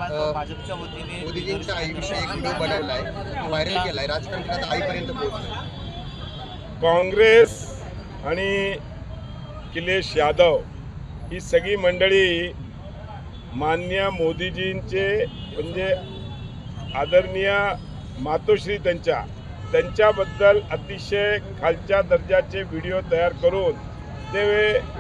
भाजपच्या वतीने मोदीजींच्या आईविषयी एक व्हिडिओ बनवलाय, व्हायरल केलाय, राजकारणात आईपर्यंत पोहोचलाय. काँग्रेस आणि अखिलेश यादव ही सगळी मंडळी माननीय मोदीजींचे म्हणजे आदरणीय मातोश्री त्यांच्याबद्दल अतिशय खालच्या दर्जाचे व्हिडिओ तयार करून ते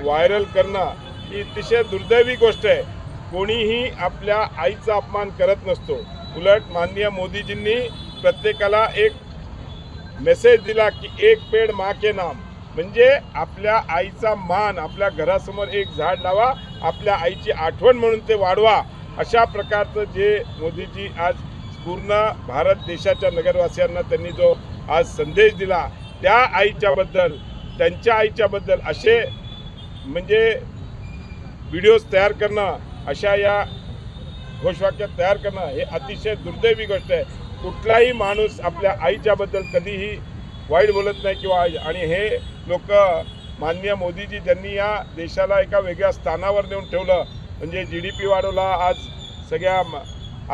व्हायरल करणं ही अतिशय दुर्दैवी गोष्ट आहे. कोणीही आपल्या आईचा अपमान करत नसतो. उलट माननीय मोदीजींनी प्रत्येकाला एक मेसेज दिला की एक पेड़ माँ के नाम, म्हणजे आपल्या आईचा मान, आपल्या घरासमोर एक झाड लावा, आपल्या आईची आठवण म्हणून ते वाढवा. अशा प्रकारचं जे मोदीजी आज पूर्ण भारत देशाच्या नगरवासियांना त्यांनी जो आज संदेश दिला, त्या आईच्याबद्दल, त्यांच्या आईच्याबद्दल असे म्हणजे व्हिडिओज तयार करणं, अशा या घोषवाक्य तयार करणं हे अतिशय दुर्दैवी गोष्ट आहे. कुठलाही माणूस आपल्या आईच्याबद्दल कधीही वाईट बोलत नाही किंवा आणि हे लोक माननीय मोदीजी ज्यांनी या देशाला एका वेगळ्या स्थानावर नेऊन ठेवलं, म्हणजे GDP वाढवला, आज सगळ्या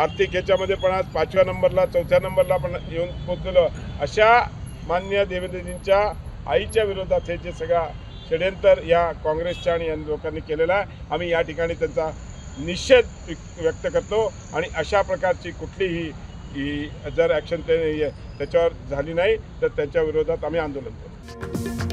आर्थिक ह्याच्यामध्ये पण आज 5व्या नंबरला 4थ्या नंबरला पण येऊन पोचलेलं, अशा माननीय देवेंद्रजींच्या आईच्या विरोधात हे जे सगळा षड्यंत्र या काँग्रेसच्या आणि या लोकांनी केलेला आहे, आम्ही या ठिकाणी त्यांचा निषेध व्यक्त करतो. आणि अशा प्रकारची कुठलीही जर ॲक्शन त्याच्यावर झाली नाही तर त्यांच्या विरोधात आम्ही आंदोलन करू.